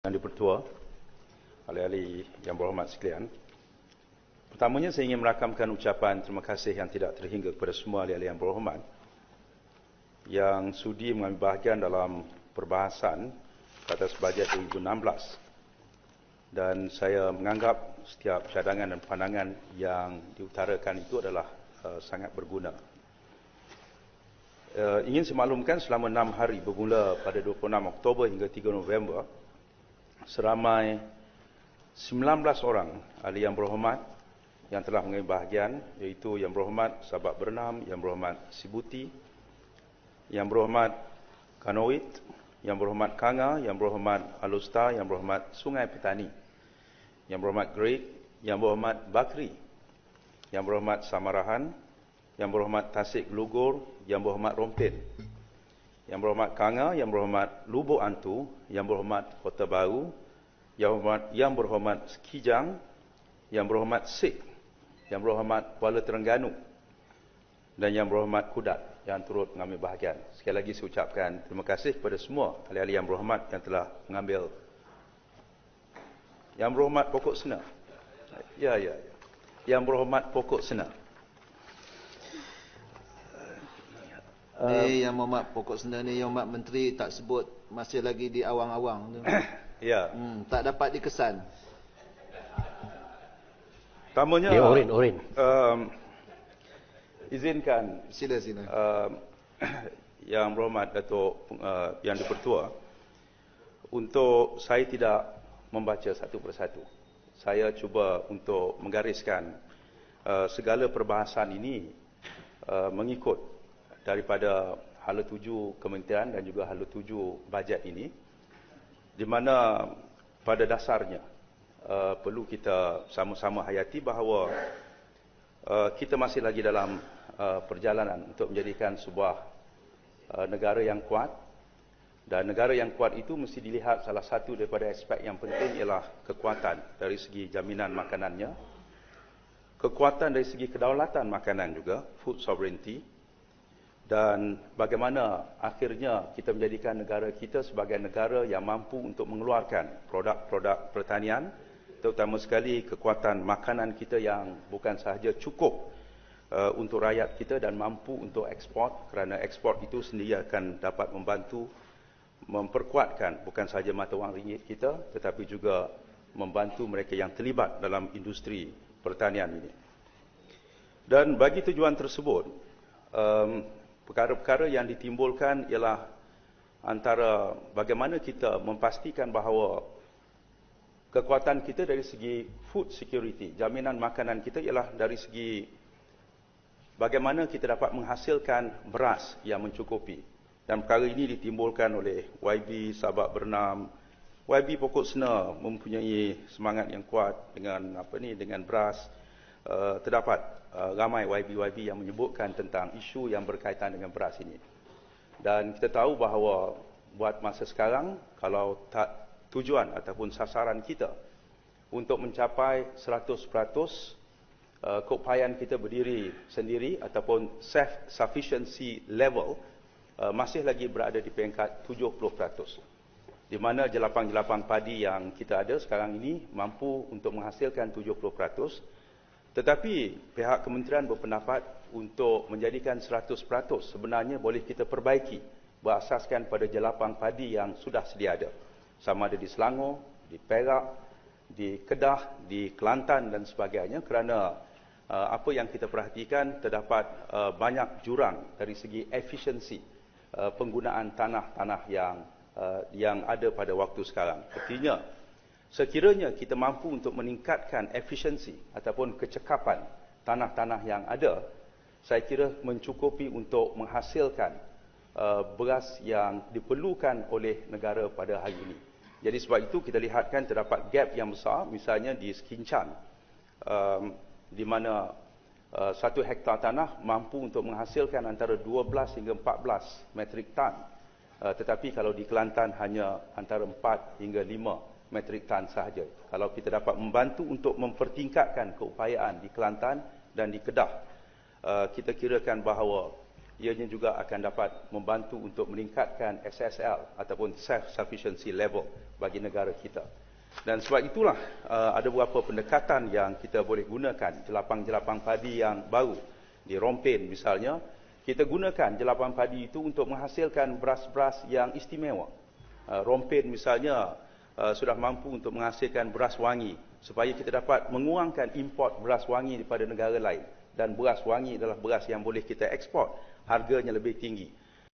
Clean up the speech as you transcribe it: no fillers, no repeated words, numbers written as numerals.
Yang Dipertua, ahli-ahli yang berhormat sekalian. Pertamanya saya ingin merakamkan ucapan terima kasih yang tidak terhingga kepada semua ahli-ahli yang berhormat yang sudi mengambil bahagian dalam perbahasan atas bajet 2016. Dan saya menganggap setiap cadangan dan pandangan yang diutarakan itu adalah sangat berguna. Ingin saya maklumkan selama 6 hari bermula pada 26 Oktober hingga 3 November, seramai 19 orang ahli yang berhormat yang telah mengambil bahagian, iaitu Yang Berhormat Sabak Bernam, Yang Berhormat Sibuti, Yang Berhormat Kanowit, Yang Berhormat Kanga, Yang Berhormat Alustar, Yang Berhormat Sungai Petani, Yang Berhormat Great, Yang Berhormat Bakri, Yang Berhormat Samarahan, Yang Berhormat Tasik Lugur, Yang Berhormat Rompin, Yang Berhormat Kanga, Yang Berhormat Lubuk Antu, Yang Berhormat Kota Baru, Yang Berhormat Sekijang, Yang Berhormat Sik, Yang Berhormat Kuala Terengganu, dan Yang Berhormat Kudat yang turut mengambil bahagian. Sekali lagi saya ucapkan terima kasih kepada semua ahli-ahli yang berhormat yang telah mengambil. Yang Berhormat Pokok Sena. Ya. Yang Berhormat Pokok Sena. Yang Berhormat Pokok Sena ni, Yang Berhormat Menteri tak sebut, masih lagi di awang-awang tu. Ya. Tak dapat dikesan. Pertamanya, Orin. izinkan Sila. Yang Berhormat Datuk Yang Dipertua untuk saya tidak membaca satu persatu. Saya cuba untuk menggariskan segala perbahasan ini mengikut daripada hala 7 kementerian dan juga hala 7 bajet ini, di mana pada dasarnya perlu kita sama-sama hayati bahawa kita masih lagi dalam perjalanan untuk menjadikan sebuah negara yang kuat, dan negara yang kuat itu mesti dilihat salah satu daripada aspek yang penting ialah kekuatan dari segi jaminan makanannya, kekuatan dari segi kedaulatan makanan juga, food sovereignty, dan bagaimana akhirnya kita menjadikan negara kita sebagai negara yang mampu untuk mengeluarkan produk-produk pertanian, terutama sekali kekuatan makanan kita yang bukan sahaja cukup untuk rakyat kita dan mampu untuk ekspor, kerana ekspor itu sendiri akan dapat membantu memperkuatkan bukan sahaja mata wang ringgit kita, tetapi juga membantu mereka yang terlibat dalam industri pertanian ini. Dan bagi tujuan tersebut, perkara-perkara yang ditimbulkan ialah antara bagaimana kita memastikan bahawa kekuatan kita dari segi food security, jaminan makanan kita ialah dari segi bagaimana kita dapat menghasilkan beras yang mencukupi. Dan perkara ini ditimbulkan oleh YB Sabak Bernam. YB Pokok Sena mempunyai semangat yang kuat dengan dengan beras. Terdapat ramai YB yang menyebutkan tentang isu yang berkaitan dengan beras ini. Dan kita tahu bahawa buat masa sekarang, kalau tak tujuan ataupun sasaran kita untuk mencapai 100% keupayaan kita berdiri sendiri ataupun self-sufficiency level masih lagi berada di peringkat 70%, di mana jelapang-jelapang padi yang kita ada sekarang ini mampu untuk menghasilkan 70%, tetapi pihak kementerian berpendapat untuk menjadikan 100% sebenarnya boleh kita perbaiki berasaskan pada jelapang padi yang sudah sedia ada, sama ada di Selangor, di Perak, di Kedah, di Kelantan dan sebagainya, kerana apa yang kita perhatikan terdapat banyak jurang dari segi efisiensi penggunaan tanah-tanah yang ada pada waktu sekarang. Artinya, sekiranya kita mampu untuk meningkatkan efisiensi ataupun kecekapan tanah-tanah yang ada, saya kira mencukupi untuk menghasilkan beras yang diperlukan oleh negara pada hari ini. Jadi sebab itu kita lihatkan terdapat gap yang besar, misalnya di Sekincan, di mana 1 hektar tanah mampu untuk menghasilkan antara 12 hingga 14 metrik tan. Tetapi kalau di Kelantan hanya antara 4 hingga 5 metrik tan sahaja. Kalau kita dapat membantu untuk mempertingkatkan keupayaan di Kelantan dan di Kedah, kita kirakan bahawa ianya juga akan dapat membantu untuk meningkatkan SSL ataupun self-sufficiency level bagi negara kita. Dan sebab itulah ada beberapa pendekatan yang kita boleh gunakan. Jelapang-jelapang padi yang baru di Rompin misalnya, kita gunakan jelapan padi itu untuk menghasilkan beras-beras yang istimewa. Rompin misalnya sudah mampu untuk menghasilkan beras wangi supaya kita dapat mengurangkan import beras wangi daripada negara lain. Dan beras wangi adalah beras yang boleh kita ekspor, harganya lebih tinggi.